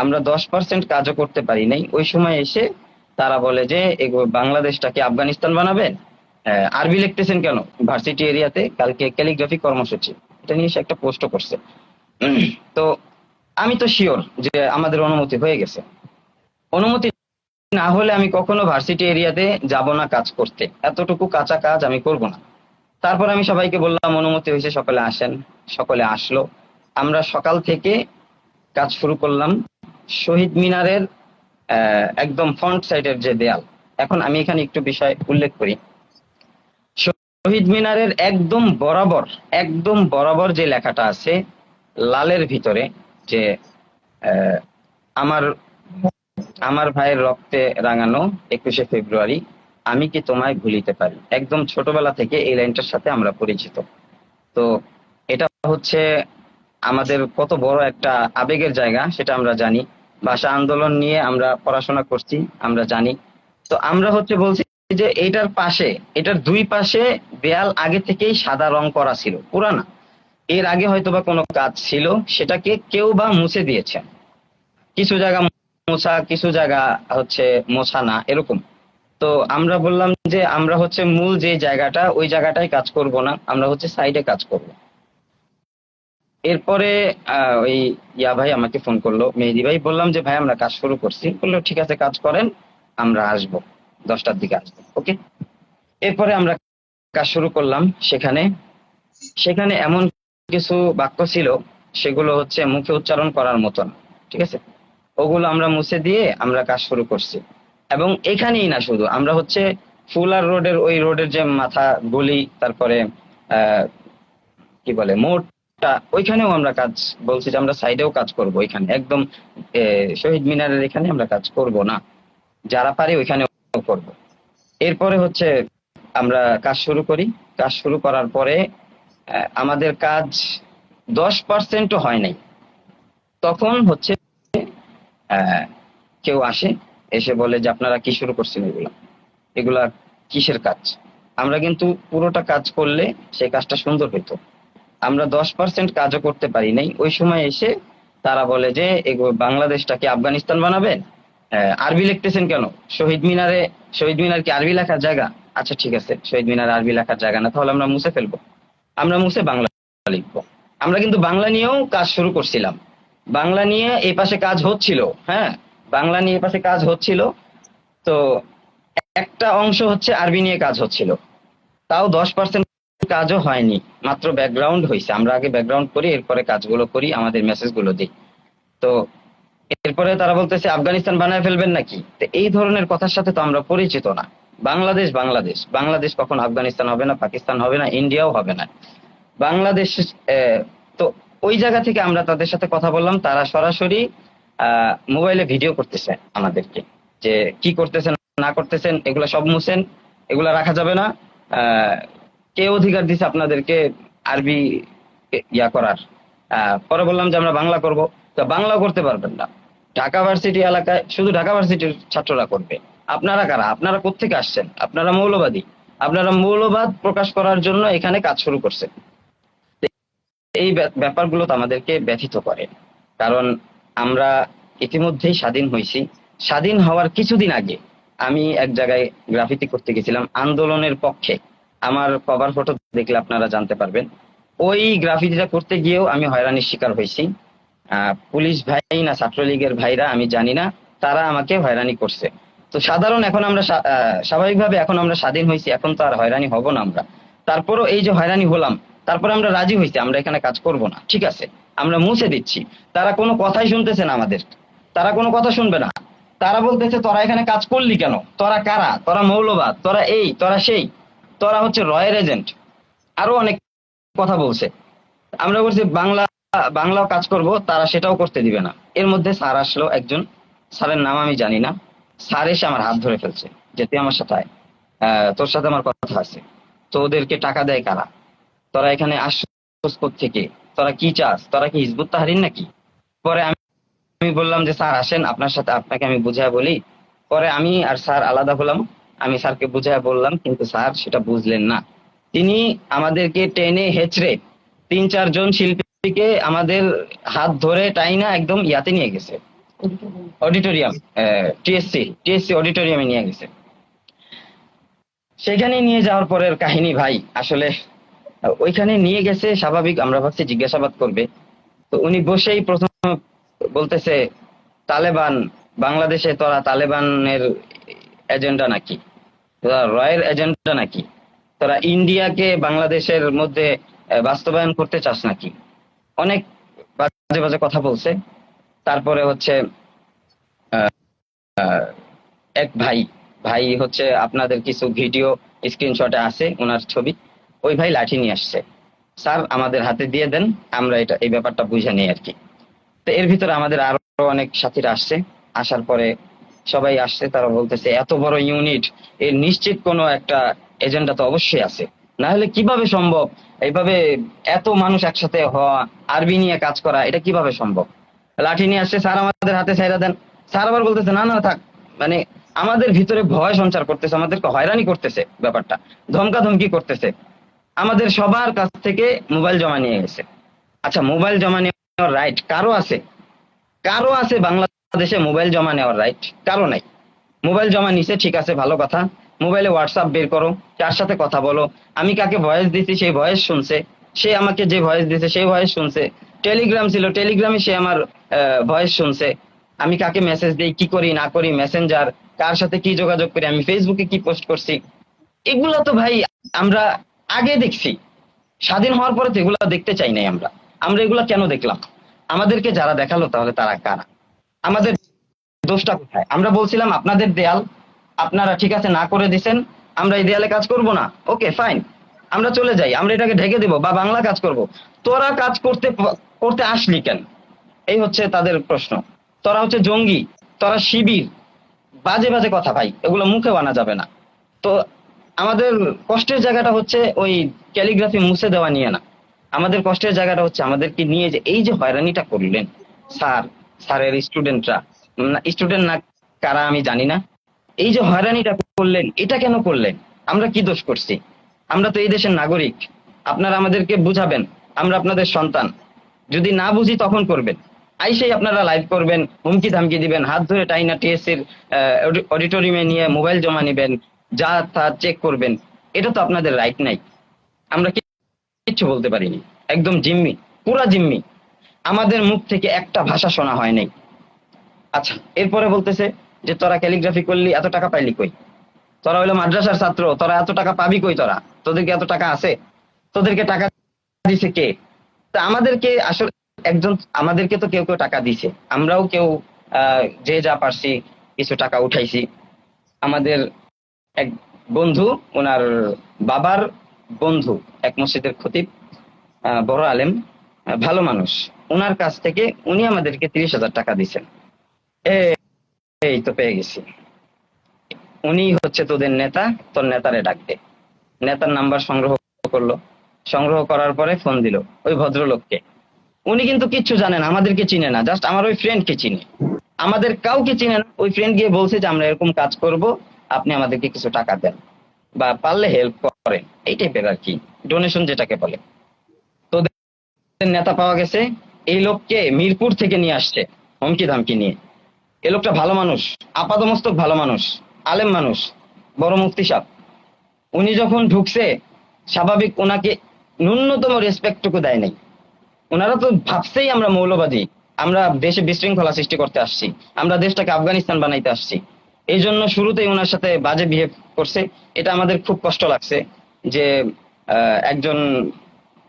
আমরা 10% কাজও করতে পারি নাই, ওই সময় এসে তারা বলে যে বাংলাদেশটাকে আফগানিস্তান বানাবেন। আরবি লিখতেছেন কেন ভার্সিটি এরিয়াতে? কালকে ক্যালিগ্রাফি কর্মসূচি, এটা নিয়ে সে একটা পোস্ট করছে। তো আমি তো শিওর যে আমাদের অনুমতি হয়ে গেছে। অনুমতি না হলে আমি কখনো ভার্সিটি এরিয়াতে যাব না কাজ করতে, এতটুকু কাঁচা কাজ আমি করব না। তারপর আমি সবাইকে বললাম অনুমতি হয়েছে, সকলে আসেন। সকলে আসলো, আমরা সকাল থেকে কাজ শুরু করলাম। শহীদ মিনারের একদম ফ্রন্ট সাইডের যে দেয়াল, এখন আমি এখানে একটু বিষয় উল্লেখ করি। শহীদ মিনারের একদম বরাবর যে লেখাটা আছে লালের ভিতরে, যে আহ, আমার আমার ভাইয়ের রক্তে রাঙানো 21শে ফেব্রুয়ারি, আমি কি তোমায় ভুলিতে পারি। একদম ছোটবেলা থেকে এই লাইনটার সাথে আমরা পরিচিত। তো এটা হচ্ছে আমাদের কত বড় একটা আবেগের জায়গা সেটা আমরা জানি। ভাষা আন্দোলন নিয়ে আমরা পড়াশোনা করছি, আমরা জানি। তো আমরা হচ্ছে বলছি যে এটার দুই পাশে দেয়াল আগে থেকেই সাদা রং করা ছিল, পুরানা। এর আগে হয়তোবা কোনো কাজ ছিল, সেটাকে কেউ বা মুছে দিয়েছে। কিছু জায়গা মোছা, কিছু জায়গা হচ্ছে মোছা না, এরকম। তো আমরা বললাম যে আমরা হচ্ছে মূল যে জায়গাটা, ওই জায়গাটায় কাজ করব না, আমরা হচ্ছে সাইডে কাজ করব। এরপরে ওই ভাই আমাকে ফোন করলো, মেহেদী ভাই। বললাম যে ভাই আমরা কাজ শুরু করছি। বললো ঠিক আছে, কাজ করেন, আমরা আসবো 10টার দিকে আসবো। ওকে। এরপরে আমরা কাজ শুরু করলাম। সেখানে সেখানে এমন কিছু বাক্য ছিল, সেগুলো হচ্ছে মুখে উচ্চারণ করার মতন, ঠিক আছে? ওগুলো আমরা মুছে দিয়ে আমরা কাজ শুরু করছি। এবং এখানেই না, শুধু আমরা হচ্ছে ফুলার রোডের, ওই রোডের যে মাথা গলি, তারপরে আহ কি বলে মোড়টা, ওইখানেও আমরা কাজ বলছি যে আমরা সাইডেও কাজ করব। ওইখানে একদম শহীদ মিনারের এখানে আমরা কাজ করব না, যারা পারি ওইখানেও করব। এরপরে হচ্ছে আমরা কাজ শুরু করি। কাজ শুরু করার পরে আমাদের কাজ 10%ও হয় নাই। তখন হচ্ছে আহ, কেউ আসে, এসে বলে যে আপনারা কি শুরু করছেন, এগুলা এগুলা কিসের কাজ? আমরা কিন্তু পুরোটা কাজ করলে সেই কাজটা সুন্দর হইতো। আমরা 10% কাজও করতে পারি নাই, ওই সময় এসে তারা বলে যে বাংলাদেশটাকে আফগানিস্তান বানাবেন। আরবি লিখতেছেন কেন শহীদ মিনার কি আরবি লেখার জায়গা? আচ্ছা ঠিক আছে, শহীদ মিনার আরবি লেখার জায়গা না, তাহলে আমরা মুছে ফেলবো, আমরা মুছে বাংলা লিখবো। আমরা কিন্তু বাংলা নিয়েও কাজ শুরু করছিলাম। বাংলা নিয়ে এই পাশে কাজ হচ্ছিল। হ্যাঁ, বাংলা নিয়ে এই পাশে কাজ হচ্ছিল। তো একটা অংশ হচ্ছে আরবি নিয়ে কাজ হচ্ছিল, তাও 10% কাজও হয়নি, মাত্র ব্যাকগ্রাউন্ড হয়েছে। আমরা আগে ব্যাকগ্রাউন্ড করি, এরপরে কাজগুলো করি, আমাদের মেসেজ গুলো দিই। তো এরপরে তারা বলতেছে আফগানিস্তান বানায় ফেলবেন নাকি। তো এই ধরনের কথার সাথে তো আমরা পরিচিত না। বাংলাদেশ বাংলাদেশ বাংলাদেশ কখন আফগানিস্তান হবে না, পাকিস্তান হবে না, ইন্ডিয়াও হবে না, বাংলাদেশ। তো ওই জায়গা থেকে আমরা তাদের সাথে কথা বললাম। তারা সরাসরি মোবাইলে ভিডিও করতেছে আমাদেরকে, যে কি করতেছেন না করতেছেন, এগুলা সব মুছেন, এগুলা রাখা যাবে না। আহ, কে অধিকার দিছে আপনাদেরকে আরবি করার? পরে বললাম যে আমরা বাংলা করব। তো বাংলাও করতে পারবেন না, ঢাকা ভার্সিটি এলাকায় শুধু ঢাকা ভার্সিটির ছাত্ররা করবে। আপনারা কারা? আপনারা কোত্থেকে আসছেন? আপনারা মৌলবাদী। আপনারা মৌলবাদ প্রকাশ করার জন্য এখানে কাজ শুরু করছেন। এই ব্যাপারগুলো তো আমাদেরকে ব্যথিত করে, কারণ আমরা ইতিমধ্যেই স্বাধীন হয়েছি। স্বাধীন হওয়ার কিছুদিন আগে আমি এক জায়গায় গ্রাফিতি করতে গেছিলাম আন্দোলনের পক্ষে। আমার কভার ফটো দেখলে আপনারা জানতে পারবেন। ওই গ্রাফিতিটা করতে গিয়েও আমি হয়রানির শিকার হয়েছি। পুলিশ ভাই না ছাত্রলীগের ভাইরা আমি জানি না, তারা আমাকে হয়রানি করছে। তো সাধারণ এখন আমরা স্বাভাবিকভাবে এখন আমরা স্বাধীন হয়েছি, এখন তো আর হয়রানি হব না আমরা। তারপরও এই যে হয়রানি হলাম, তারপরে আমরা রাজি হয়েছি আমরা এখানে কাজ করব না, ঠিক আছে, আমরা মুছে দিচ্ছি। তারা কোনো কথাই শুনতেছে না আমাদের, তারা কোনো কথা শুনবে না। তারা বলতেছে তোরা এখানে কাজ করলি কেন, তোরা কারা, তোরা মৌলবাদ, তোরা এই তোরা সেই, তোরা হচ্ছে রয়ের এজেন্ট, আরো অনেক কথা বলছে। আমরা বলছি বাংলাও কাজ করব, তারা সেটাও করতে দিবে না। এর মধ্যে স্যার আসলো একজন, স্যারের নাম আমি জানি না। স্যার এসে আমার হাত ধরে ফেলছে যে তুই আমার সাথে আয়, তোর সাথে আমার কথা আছে। তো ওদেরকে টাকা দেয় কারা? তোরা এখানে আসছিস থেকে, তোরা কি চাস, তোরা কি হিজবুত তাহরির নাকি? পরে আমি আমি বললাম যে স্যার আসেন, আপনার সাথে আপনাকে আমি বুঝায় বলি। পরে আমি আর স্যার আলাদা হলাম। আমি স্যারকে বুঝায় বললাম, কিন্তু স্যার সেটা বুঝলেন না। তিনি আমাদেরকে টেনে হেঁচড়ে 3-4 জন শিল্পীকে আমাদের হাত ধরে টাইনা একদম ইয়াতে নিয়ে গেছে, অডিটোরিয়াম, টিএসসি অডিটোরিয়ামে নিয়ে গেছে। সেখানে নিয়ে যাওয়ার পরের কাহিনী ভাই, আসলে ওইখানে নিয়ে গেছে, স্বাভাবিক আমরা ভাবছি জিজ্ঞাসাবাদ করবে। তো উনি বসেই প্রথম বলতেছে, তালেবান, বাংলাদেশে তোরা তালেবানের এজেন্ডা নাকি, তোরা রয়ের এজেন্ডা নাকি, তোরা ইন্ডিয়াকে বাংলাদেশের মধ্যে বাস্তবায়ন করতে চাস নাকি, অনেক বাজে বাজে কথা বলছে। তারপরে হচ্ছে আহ, এক ভাই ভাই হচ্ছে আপনাদের কিছু ভিডিও স্ক্রিনশটে আছে ওনার ছবি, ওই ভাই লাঠি নিয়ে আসছে, স্যার আমাদের হাতে দিয়ে দেন, আমরা এটা এই ব্যাপারটা বুঝে নিই আর কি। তো এর ভিতরে আমাদের আরো অনেক সাথীরা আসছে, আসার পরে সবাই আসছে, তারা বলতেছে এত বড় ইউনিট, এর নিশ্চিত কোনো একটা এজেন্ডা তো অবশ্যই আছে, না হলে কিভাবে সম্ভব এইভাবে এত মানুষ একসাথে হওয়া, আরবি নিয়ে কাজ করা, এটা কিভাবে সম্ভব। লাঠি নিয়ে আসছে, স্যার আমাদের হাতে ছাইরা দেন। স্যার আবার বলতেছে না না থাক, মানে আমাদের ভিতরে ভয় সঞ্চার করতেছে, আমাদেরকে হয়রানি করতেছে, ব্যাপারটা ধমকা ধমকি করতেছে, আমাদের সবার কাছ থেকে মোবাইল জমা নিয়ে গেছে। আচ্ছা, মোবাইল জমা নেওয়ার রাইট কারো আছে? কারো আছে বাংলাদেশে মোবাইল জমা নেওয়ার রাইট? কারো নাই। মোবাইল জমা নিছে, ঠিক আছে, ভালো কথা। মোবাইলে হোয়াটসঅ্যাপ বের করো, যার সাথে কথা বলো, আমি কাকে ভয়েস দিছি সেই ভয়েস শুনছে, সে আমাকে যে ভয়েস দিছে সেই ভয়েস শুনছে। টেলিগ্রাম ছিল, টেলিগ্রামে সে আমার ভয়েস শুনছে। আমি কাকে মেসেজ দিই, কি করি না করি, মেসেঞ্জার, কার সাথে কি যোগাযোগ করি, আমি ফেসবুকে কি পোস্ট করছি, এগুলো তো ভাই আমরা আগে দেখছি। স্বাধীন হওয়ার পরে তো এগুলো দেখতে চাই নাই আমরা। আমরা এগুলো কেন দেখলাম? আমাদেরকে যারা দেখালো তাহলে তারা কারা? আমাদের দোষটা কোথায়? আমরা বলছিলাম আপনাদের দেয়াল, আপনারা ঠিক আছে না করে দিছেন, আমরা এই দেয়ালে কাজ করব না, ওকে ফাইন, আমরা চলে যাই, আমরা এটাকে ঢেকে দেব বা বাংলা কাজ করব। তোরা কাজ করতে করতে আসলি কেন? এই হচ্ছে তাদের প্রশ্ন। তোরা হচ্ছে জঙ্গি, তোরা শিবির, বাজে বাজে কথা ভাই, এগুলো মুখে বানা যাবে না। তো আমাদের কষ্টের জায়গাটা হচ্ছে ওই ক্যালিগ্রাফি মুছে দেওয়া নিয়ে না, আমাদের কষ্টের জায়গাটা হচ্ছে আমাদেরকে নিয়ে যে এই যে হয়রানিটা করলেন স্যার, স্যারের স্টুডেন্টরা, স্টুডেন্ট না কারা আমি জানি না, এই যে হয়রানিটা করলেন, এটা কেন করলেন? আমরা কি দোষ করছি? আমরা তো এই দেশের নাগরিক, আপনারা আমাদেরকে বুঝাবেন, আমরা আপনাদের সন্তান। যদি না বুঝি তখন করবেন, আইসেই আপনারা লাইভ করবেন, হুমকি ধামকি দিবেন, হাত ধরে টাইনা টিএসসির অডিটোরিয়ামে নিয়ে মোবাইল জমা নিবেন, যা তা চেক করবেন, এটা তো আপনাদের রাইট নাই। আমরা কিচ্ছু বলতে পারিনি, একদম জিম্মি, পুরা জিম্মি, আমাদের মুখ থেকে একটা ভাষা শোনা হয় নাই। আচ্ছা, এরপরে বলতেছে যে তোরা ক্যালিগ্রাফি করলি, এত টাকা পাইলি কই? তোরা হইলো মাদ্রাসার ছাত্র, তোরা এত টাকা পাবি কই? তোরা, তোদেরকে এত টাকা আছে? তোদেরকে টাকা দিছে কে? তা আমাদেরকে আসলে একজন, আমাদেরকে তো কেউ কেউ টাকা দিছে, আমরাও কেউ যে যা পারছি কিছু টাকা উঠাইছি। আমাদের এক বন্ধু, ওনার বাবার বন্ধু, এক মসজিদের খতিব, বড় আলেম, ভালো মানুষ, ওনার কাছ থেকে উনি আমাদেরকে 30,000 টাকা দিছেন। এই তো পেয়ে গেছি, উনি হচ্ছে তোদের নেতা, তোর নেতারে ডাকবে। নেতার নাম্বার সংগ্রহ করলো, সংগ্রহ করার পরে ফোন দিল ওই ভদ্রলোককে। উনি কিন্তু কিচ্ছু জানে না, আমাদেরকে চিনে না, জাস্ট আমার ওই ফ্রেন্ডকে চিনে, আমাদের কাউকে চিনে না। ওই ফ্রেন্ড গিয়ে বলছে যে আমরা এরকম কাজ করব, আপনি আমাদেরকে কিছু টাকা দেন বা পারলে হেল্প করেন, এই টাইপের আর কি, ডোনেশন যেটাকে বলে। তো নেতা পাওয়া গেছে, এই লোককে মিরপুর থেকে নিয়ে আসছে হুমকি ধামকি নিয়ে। এই লোকটা ভালো মানুষ, আপাদমস্তক ভালো মানুষ, আলেম মানুষ, বড় মুফতি সাহেব। উনি যখন ঢুকছে, স্বাভাবিক ওনাকে ন্যূনতম রেসপেক্টটুকু দেয় নাই। ওনারা তো ভাবছেই আমরা মৌলবাদী, আমরা দেশে বিশৃঙ্খলা সৃষ্টি করতে আসছি, আমরা দেশটাকে আফগানিস্তান বানাইতে আসছি, এই জন্য শুরুতেই ওনার সাথে বাজে বিহেভ করছে। এটা আমাদের খুব কষ্ট লাগছে যে একজন,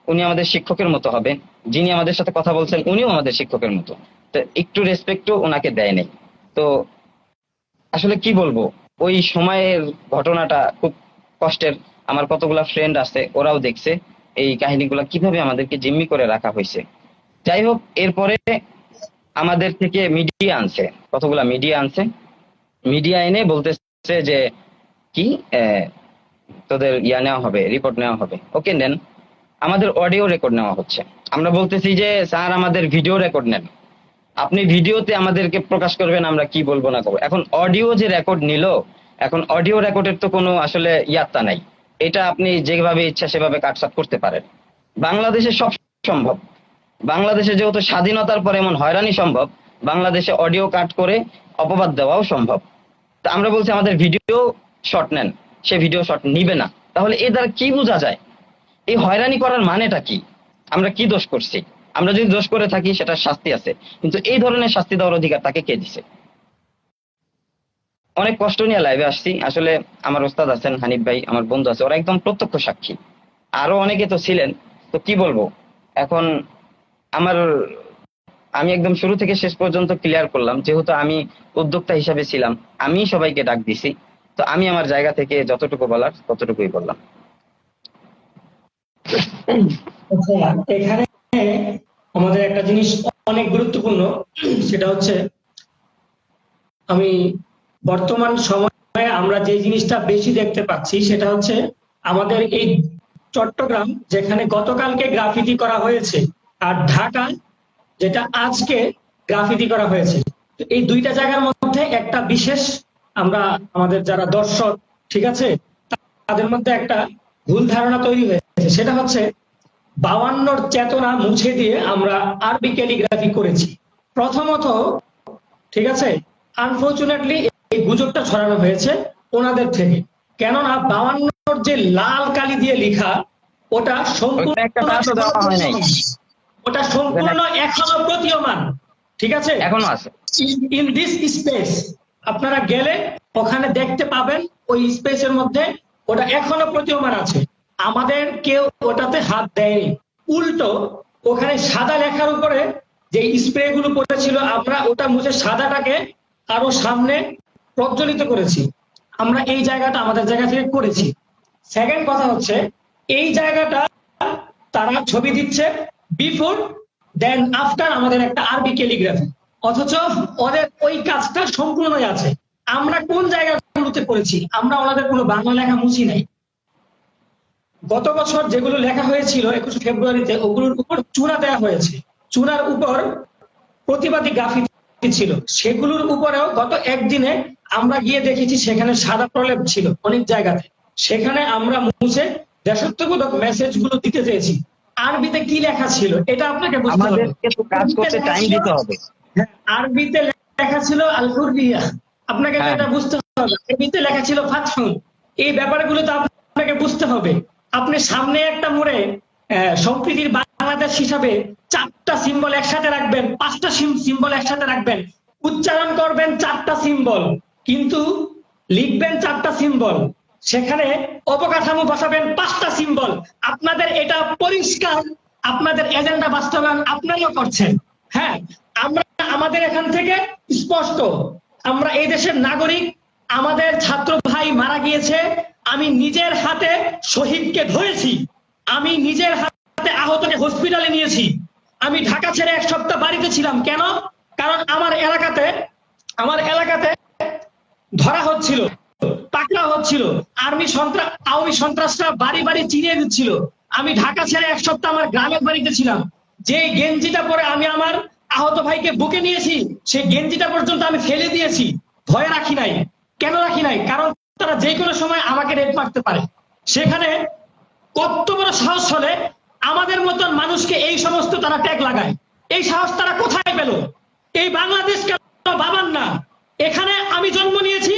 উনি আমাদের শিক্ষকের মতো হবে, যিনি আমাদের সাথে কথা বলছেন উনিও আমাদের শিক্ষকের মতো, তো একটু রেসপেক্টও ওনাকে দেয় নাই। তো আসলে কি বলবো, ওই সময়ের ঘটনাটা খুব কষ্টের। আমার কতগুলা ফ্রেন্ড আছে, ওরাও দেখছে এই কাহিনীগুলা কিভাবে আমাদেরকে জিম্মি করে রাখা হয়েছে। যাই হোক, এরপরে আমাদের থেকে মিডিয়া আনছে, কতগুলা মিডিয়া আনছে, মিডিয়া এনে বলতেছে যে কি তোদের ইয়া নেওয়া হবে, রিপোর্ট নেওয়া হবে। ওকে নেন, আমাদের অডিও রেকর্ড নেওয়া হচ্ছে। আমরা বলতেছি যে স্যার আমাদের ভিডিও রেকর্ড নেন, আপনি ভিডিওতে আমাদেরকে প্রকাশ করবেন, আমরা কি বলবো না করবো। এখন অডিও যে রেকর্ড নিল, এখন অডিও রেকর্ডের তো কোনো আসলে ইয়াত্তা নাই, এটা আপনি যেভাবে ইচ্ছা সেভাবে কাটছাট করতে পারেন। বাংলাদেশে সব সম্ভব, বাংলাদেশে যেহেতু স্বাধীনতার পর এমন হয়রানি সম্ভব, বাংলাদেশে অডিও কাট করে অপবাদ দেওয়াও সম্ভব। তা আমরা বলছি আমাদের ভিডিও শর্ট নেন, সে ভিডিও শর্ট নিবে না। তাহলে এ দ্বারা কি বোঝা যায়? এই হয়রানি করার মানেটা কি? আমরা কি দোষ করছি? আমরা যদি দোষ করে থাকি সেটার শাস্তি আছে, কিন্তু এই ধরনের শাস্তি দেওয়ার অধিকার তাকে কে দিছে? অনেক কষ্ট নিয়ে লাইভে আসছি আসলে। আমার ওস্তাদ আছেন, হানিফ ভাই আমার বন্ধু আছে, ওরা একদম প্রত্যক্ষ সাক্ষী। আরো অনেকে তো ছিলেন, তো কি বলবো এখন। আমার আমি একদম শুরু থেকে শেষ পর্যন্ত ক্লিয়ার করলাম, যেহেতু আমি উদ্যোক্তা হিসাবে ছিলাম, আমি সবাইকে ডাক দিছি, তো আমি আমার জায়গা থেকে যতটুকু বলার ততটুকুই বললাম। আচ্ছা, এখানে আমাদের একটা জিনিস অনেক গুরুত্বপূর্ণ, সেটা হচ্ছে আমি বর্তমান সময়ে আমরা যে জিনিসটা বেশি দেখতে পাচ্ছি সেটা হচ্ছে আমাদের এই চট্টগ্রাম, যেখানে গতকালকে গ্রাফিতি করা হয়েছে, আর ঢাকা যেটা আজকে গ্রাফিতি করা হয়েছে। তো এই দুইটা জায়গার মধ্যে একটা বিশেষ, আমরা আমাদের যারা দর্শক, ঠিক আছে, তাদের মধ্যে একটা ভুল ধারণা তৈরি হয়েছে। সেটা হচ্ছে 52র চেতনা মুছে দিয়ে আমরা আরবি ক্যালিগ্রাফি করেছি প্রথমত, ঠিক আছে। আনফরচুনেটলি এই গুজবটা ছড়ানো হয়েছে ওনাদের থেকে, কেননা 52র যে লাল কালি দিয়ে লেখা ওটা সম্পূর্ণ এখনো প্রতীয়মান, ঠিক আছে, এখনো আছে ইন দিস স্পেস। আপনারা গেলে ওখানে দেখতে পাবেন ওই স্পেসের মধ্যে ওটা এখনো প্রতীয়মান আছে। আমাদের কেউ ওটাতে হাত দেয়নি, উল্টো ওখানে সাদা লেখার উপরে যে স্প্রে গুলো পড়েছিল আমরা ওটা মুছে সাদাটাকে আরো সামনে প্রজ্বলিত করেছি। আমরা এই জায়গাটা আমাদের জায়গা থেকে করেছি। সেকেন্ড কথা হচ্ছে এই জায়গাটা তারা ছবি দিচ্ছে বিফোর দেন আফটার আমাদের একটা আরবি ক্যালিগ্রাফি, অথচ ওদের ওই কাজটা সম্পূর্ণই আছে। আমরা কোন জায়গাগুলোতে করেছি? আমরা ওনাদের কোনো বাংলা লেখা মুছি নাই। গত বছর যেগুলো লেখা হয়েছিল 21 ফেব্রুয়ারিতে, ওগুলোর উপর চূড়া দেওয়া হয়েছে, চূড়ার উপর প্রতিবাদী গ্রাফিতি ছিল, সেগুলোর উপরেও গত একদিনে আমরা গিয়ে দেখেছি সেখানে সাদা প্রলেপ ছিল অনেক জায়গাতে। সেখানে আমরা মুছে দেশাত্মবোধক মেসেজ গুলো দিতে চেয়েছি। আরবিতে কি লেখা ছিল এটা আপনাকে বুঝতে হবে, কাজ করতে টাইম দিতে হবে। আরবিতে লেখা ছিল আল হুররিয়া, আপনাকে এটা বুঝতে হবে। আরবিতে লেখা ছিল ফাতহুন। এই ব্যাপারগুলো তো আপনাকে বুঝতে হবে। আপনি সামনে একটা মোড়ে সম্প্রীতির বাংলাদেশ হিসাবে 4টা সিম্বল একসাথে রাখবেন, 5টা সিম্বল একসাথে রাখবেন, উচ্চারণ করবেন 4টা সিম্বল, কিন্তু লিখবেন 4টা সিম্বল, সেখানে অবকাঠামো বসাবেন 5টা সিম্বল। আপনাদের এটা পরিষ্কার, আপনাদের এজেন্ডা বাস্তবায়ন আপনারাও করছেন। হ্যাঁ, আমরা আমাদের এখান থেকে স্পষ্ট, আমরা এই দেশের নাগরিক, আমাদের ছাত্র ভাই মারা গিয়েছে, আমি নিজের হাতে শহীদকে ধরেছি, আমি নিজের হাতে আহতকে হসপিটালে নিয়েছি। আমি ঢাকা ছেড়ে 1 সপ্তাহ বাড়িতে ছিলাম, কেন? কারণ আমার এলাকাতে ধরা হচ্ছিল, পাকড়া হচ্ছিল, আওয়ামী সন্ত্রাসরা বাড়ি বাড়ি চিনিয়ে দিচ্ছিল। আমি ঢাকা ছেড়ে 1 সপ্তাহ আমার গ্রামের বাড়িতে ছিলাম। যে গেঞ্জিটা পরে আমি আমার আহত ভাইকে বুকে নিয়েছি, সেই গেঞ্জিটা পর্যন্ত আমি ফেলে দিয়েছি, ভয় রাখি নাই। কেন রাখি নাই? কারণ তারা যে কোনো সময় আমাকে রেপ মারতে পারে। সেখানে কত বড় সাহস হলে আমাদের মতন মানুষকে এই সমস্ত তারা ট্যাগ লাগায়। এই সাহস তারা কোথায় পেল? এই বাংলাদেশ কেন বাবার না? এখানে আমি জন্ম নিয়েছি,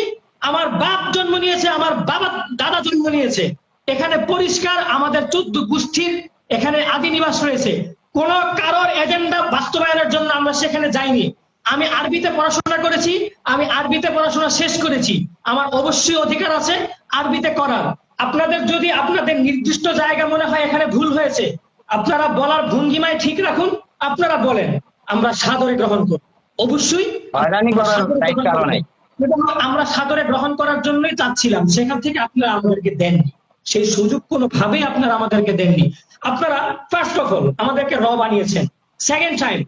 আমার বাপ জন্ম নিয়েছে, আমার বাবা দাদা জন্ম নিয়েছে। এখানে পরিষ্কার আমাদের 14 গোষ্ঠীর এখানে আদি নিবাস রয়েছে। কোন কারোর এজেন্ডা বাস্তবায়নের জন্য আমরা সেখানে যাইনি। আমি আরবিতে পড়াশোনা করেছি, আমি আরবিতে পড়াশোনা শেষ করেছি, আমার অবশ্যই অধিকার আছে আরবিতে করার। আপনাদের যদি আপনাদের নির্দিষ্ট জায়গা মনে হয় এখানে ভুল হয়েছে, আপনারা বলার ভঙ্গিমায় ঠিক রাখুন, আপনারা বলেন, আমরা সাদরে গ্রহণ করব। অবশ্যই আমরা সাদরে গ্রহণ করার জন্যই চাচ্ছিলাম, সেখান থেকে আপনারা আমাদেরকে দেননি, সেই সুযোগ কোনোভাবেই আপনারা আমাদেরকে দেননি। আপনারা ফার্স্ট অফ অল আমাদেরকে বানিয়েছেন, সেকেন্ড টাইম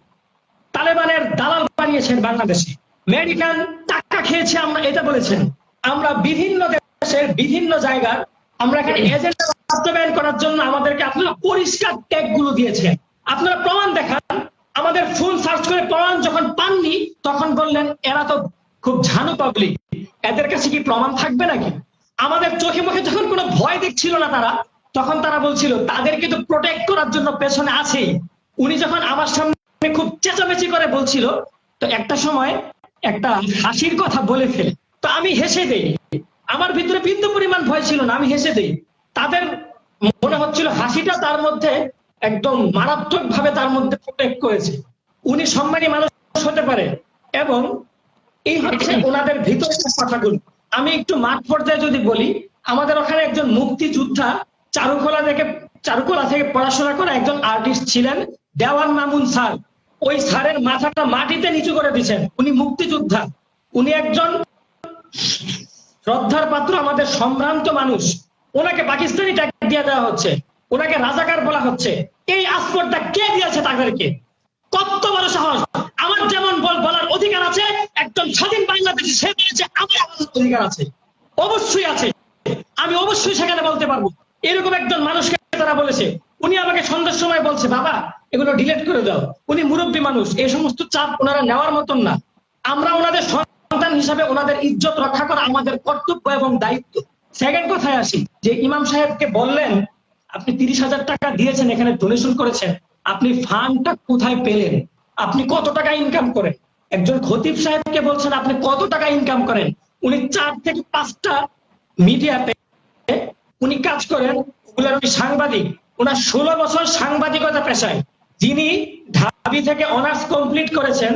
তালেবানের দালাল বানিয়েছেন বাংলাদেশে, আমেরিকান টাকা খেয়েছে আমরা এটা বলেছেন। আমরা বিভিন্ন দেশের বিভিন্ন জায়গার আমরা এখানে এজেন্ডা বাস্তবায়ন করার জন্য আমাদেরকে আপনারা পরিষ্কার ট্যাগ গুলো দিয়েছেন। আপনারা প্রমাণ দেখান। আমাদের ফোন সার্চ করে প্রমাণ যখন পাননি তখন বললেন এরা তো খুব ঝানু পাবলিক, এদের কাছে কি প্রমাণ থাকবে নাকি? আমাদের চোখে মুখে যখন কোনো ভয় দেখছিল না তারা, তখন তারা বলছিল তাদেরকে তো প্রোটেক্ট করার জন্য পেছনে আছেই। উনি যখন আমার সামনে খুব চেঁচামেচি করে বলছিল তো একটা সময় একটা হাসির কথা বলে ফেলে, তো আমি হেসে দেই। আমার ভিতরে বিন্দু পরিমাণ ভয় ছিল না, আমি হেসে দেই। তাদের মনে হচ্ছিল হাসিটা তার মধ্যে একদম মারাত্মক ভাবে তার মধ্যে প্রোটেক্ট করেছে, উনি সম্মানী মানুষ হতে পারে। এবং এই হচ্ছে ওনাদের ভিতরের কথাগুলো। আমি একটু মাঠ পর্যায়ে যদি বলি, আমাদের ওখানে একজন মুক্তিযোদ্ধা চারুকলা থেকে পড়াশোনা করে একজন আর্টিস্ট ছিলেন, দেওয়ান মামুন স্যার। ওই স্যারের মাথাটা মাটিতে নিচু করে দিয়েছেন, উনি মুক্তিযোদ্ধা, উনি একজন শ্রদ্ধার পাত্র, আমাদের সম্ভ্রান্ত মানুষ। ওনাকে পাকিস্তানি ট্যাগ দিয়ে দেওয়া হচ্ছে, ওনাকে রাজাকার বলা হচ্ছে। এই আসপদটা কে দিয়েছে তাদেরকে? কত বড় সাহস! আমার যেমন বলার অধিকার আছে, একজন স্বাধীন বাংলাদেশে সে বলেছে আমার অধিকার আছে, অবশ্যই আছে, আমি অবশ্যই সেখানে বলতে পারবো। এরকম একজন মানুষকে তারা বলেছে। উনি আমাকে সন্ধ্যার সময় বলছে, বাবা এগুলো ডিলিট করে দাও। উনি মুরব্বী মানুষ, এই সমস্ত চাপ ওনারা নেওয়ার মতন না। আমরা ওনাদের সন্তান হিসাবে ওনাদের ইজ্জত রক্ষা করা আমাদের কর্তব্য এবং দায়িত্ব। সেকেন্ড কথায় আসি, যে ইমাম সাহেবকে বললেন আপনি 30,000 টাকা দিয়েছেন, এখানে ডোনেশন করেছেন, আপনি ফান্ডটা কোথায় পেলেন? আপনি কত টাকা ইনকাম করেন? একজন খতিব সাহেবকে বলছেন আপনি কত টাকা ইনকাম করেন? উনি 4 থেকে 5টা মিডিয়াতে উনি কাজ করেন, ওগুলোর উনি সাংবাদিক। ওনার 16 বছর সাংবাদিকতা পেশায়। যিনি ঢাবি থেকে অনার্স কমপ্লিট করেছেন,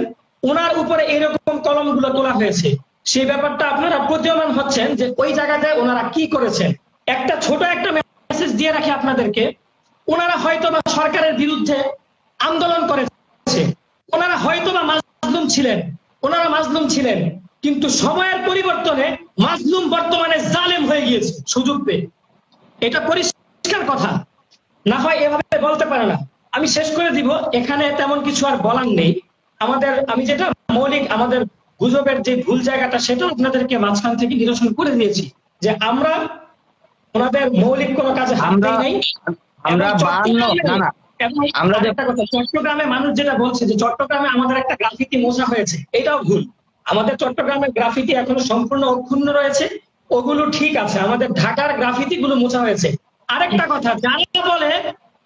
ওনার উপরে এরকম কলমগুলো তোলা হয়েছে। সেই ব্যাপারটা আপনারা প্রতীয়মান হচ্ছেন যে ওই জায়গাতে ওনারা কি করেছেন। একটা ছোট একটা মেসেজ দিয়ে রাখি আপনাদেরকে, ওনারা হয়তো বা সরকারের বিরুদ্ধে আন্দোলন করেছে, ওনারা হয়তো বা মাজলুম ছিলেন, কিন্তু সময়ের পরিবর্তনে মাজলুম বর্তমানে জালেম হয়ে গিয়েছে সুযোগ পেয়ে। এটা পরিষ্কার কথা, না হয় এভাবে বলতে পারে না। আমি শেষ করে দিব, এখানে তেমন কিছু আর বলার নেই। আমি যেটা মৌলিক আমাদের গুজবের যে ভুল জায়গাটা, সেটা আপনাদেরকে মাঝখান থেকে নিরসন করে দিয়েছি, যে আমরা ওনাদের মৌলিক কোনো কাজে হাত দেই নাই। চট্টগ্রামে মানুষ যেটা বলছে যে চট্টগ্রামে আমাদের একটা গ্রাফিতি মোছা হয়েছে, এটাও ভুল। আমাদের চট্টগ্রামের গ্রাফিতি এখনো সম্পূর্ণ অক্ষুণ্ণ রয়েছে, ওগুলো ঠিক আছে। আমাদের ঢাকার গ্রাফিতি গুলো মোছা হয়েছে। আরেকটা কথা, যারা বলে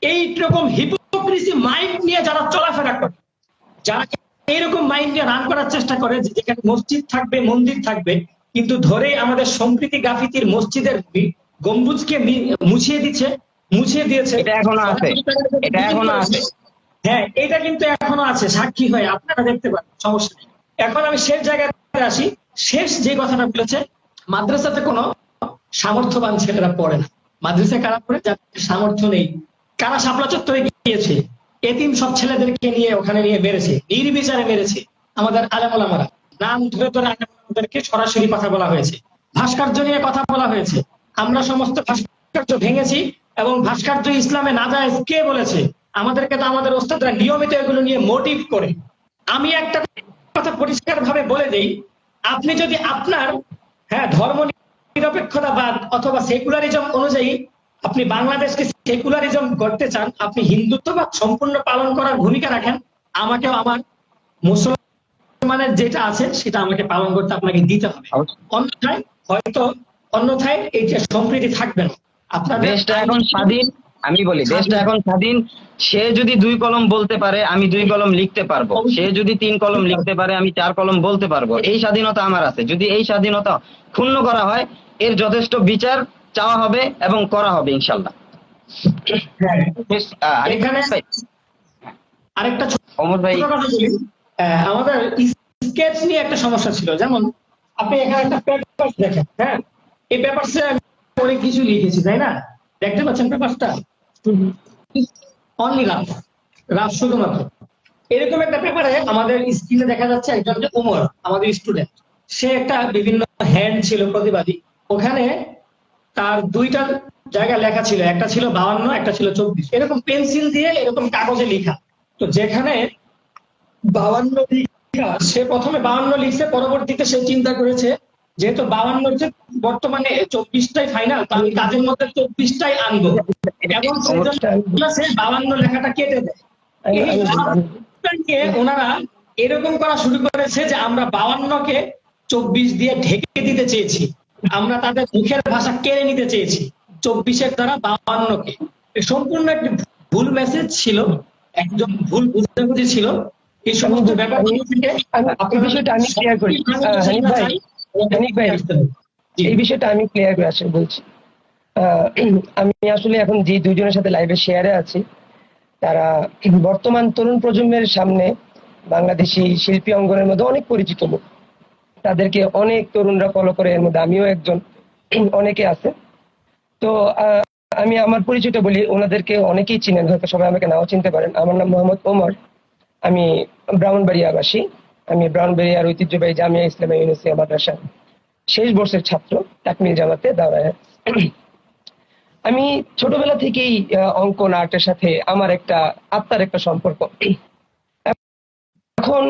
এইরকম হিপোক্রিসি মাইন্ড নিয়ে যারা চলাফেরা করে, যারা এইরকম মাইন্ড নিয়ে রান করার চেষ্টা করে, যেখানে মসজিদ থাকবে, মন্দির থাকবে, কিন্তু ধরে আমাদের সম্প্রীতি গ্রাফিতির মসজিদের গম্বুজকে মুছিয়ে দিয়েছে। এটা এখনো আছে। হ্যাঁ, এটা কিন্তু এখনো আছে, সাক্ষী হয়, আপনারা দেখতে পারেন, সমস্যা নেই। এখন আমি শেষ জায়গাতে আসি। শেষ যে কথাটা বলেছে, মাদ্রাসাতে কোনো সামর্থ্যবান ছেলেরা পড়ে না। মাদ্রাসা কারা পড়ে? যাদের সামর্থ্য নেই। কারা শাপলা চত্বরে গিয়েছে, এতিম সব ছেলেদেরকে নিয়ে ওখানে নিয়ে মেরেছে, নির্বিচারে মেরেছে। আমাদের আলেম ওলামারা নাম ধরে ধরে আমাদেরকে সরাসরি কথা বলা হয়েছে, ভাস্কর্য নিয়ে কথা বলা হয়েছে। আমরা সমস্ত ভাস্কর্য ভেঙেছি, এবং ভাস্কর্য ইসলামে নাজায়েজ কে বলেছে? আমাদেরকে তো আমাদের ওস্তাদরা নিয়মিত এগুলো নিয়ে মোটিভ করে। আমি একটা কথা পরিষ্কার ভাবে বলে দেই, আপনি যদি আপনার ধর্ম নিরপেক্ষতাবাদ অথবা সেকুলারিজম অনুযায়ী আপনি বাংলাদেশকে সেকুলারিজম করতে চান, আপনি হিন্দুত্ববাদ সম্পূর্ণ পালন করার ভূমিকা রাখেন, আমাকেও আমার মুসলমানের যেটা আছে সেটা আমাকে পালন করতে আপনাকে দিতে হবে। অন্যথায় এই যে সম্প্রীতি থাকবে না। আপনাদের দেশটা এখন স্বাধীন, আমি বলি দেশটা এখন স্বাধীন। সে যদি 2 কলম বলতে পারে, আমি 2 কলম লিখতে পারবো। সে যদি 3 কলম লিখতে পারে, আমি 4 কলম বলতে পারবো। এই স্বাধীনতা আমার আছে। যদি এই স্বাধীনতা ক্ষুণ্ণ করা হয়, এর যথেষ্ট বিচার চাওয়া হবে এবং করা হবে ইনশাল্লাহ। আরেকটা ওমর ভাই, আমাদের স্কেচ নিয়ে একটা সমস্যা ছিল। যেমন আপনি এখানে একটা পেপার দেখেন, এই পেপারসে আমি অনেক কিছু লিখেছি, তাই না? দেখতে পাচ্ছেন পেপারটা? অনলি রাফ শুধুমাত্র। এরকম একটা পেপারে আমাদের স্ক্রিনে দেখা যাচ্ছে একজন যে ওমর, আমাদের স্টুডেন্ট, সে একটা বিভিন্ন হ্যান্ড ছিল প্রতিবাদী। ওখানে তার 2টা জায়গা লেখা ছিল, একটা ছিল 52, একটা ছিল 24, এরকম পেন্সিল দিয়ে এরকম কাগজে লেখা। তো যেখানে 52 লিখা, সে প্রথমে 52 লিখছে, পরবর্তীতে সে চিন্তা করেছে যেহেতু 52 যে বর্তমানে 24টাই ফাইনাল, তাহলে কাজের মধ্যে 24টাই আনবো, এবং সে 52 লেখাটা কেটে দেয়। ওনারা এরকম করা শুরু করেছে যে আমরা 52কে 24 দিয়ে ঢেকে দিতে চেয়েছি, আমরা তাদের মুখের ভাষা কেড়ে নিতে চেয়েছি 24-এর দ্বারা 52কে। সম্পূর্ণ একটি ভুল মেসেজ ছিল, একদম ভুল বুঝাবুঝি ছিল। এই সমস্ত ব্যাপারগুলো থেকে এই বিষয়টা আমি ক্লিয়ার করি হানিফ ভাই জি। এই বিষয়টা আমি ক্লিয়ার করে আসলে বলছি। আমি আসলে এখন যে দুইজনের সাথে লাইভে শেয়ারে আছি, তারা বর্তমান তরুণ প্রজন্মের সামনে বাংলাদেশি শিল্পী অঙ্গনের মধ্যে অনেক পরিচিত লোক। তাদেরকে অনেক তরুণরা ফলো করে, এর মধ্যে আমিও একজন, অনেকে আছে। তো আমি আমার পরিচয়টা বলি, ওনাদেরকে অনেকেই চিনেন, হয়তো সবাই আমাকে নাও চিনতে পারেন। আমার নাম মোহাম্মদ ওমর, আমি ব্রাহ্মণবাড়িয়াবাসী। আমি ব্রাহ্মণবাড়িয়ার ঐতিহ্যবাহী জামিয়া ইসলামিয়া ইউনিভার্সিটি মাদ্রাসার শেষ বর্ষের ছাত্র, তাকমিল জামাতে দাঁড়ায়। আমি ছোটবেলা থেকেই অঙ্কন আর্টের সাথে আমার একটা আত্মার একটা সম্পর্ক। এখন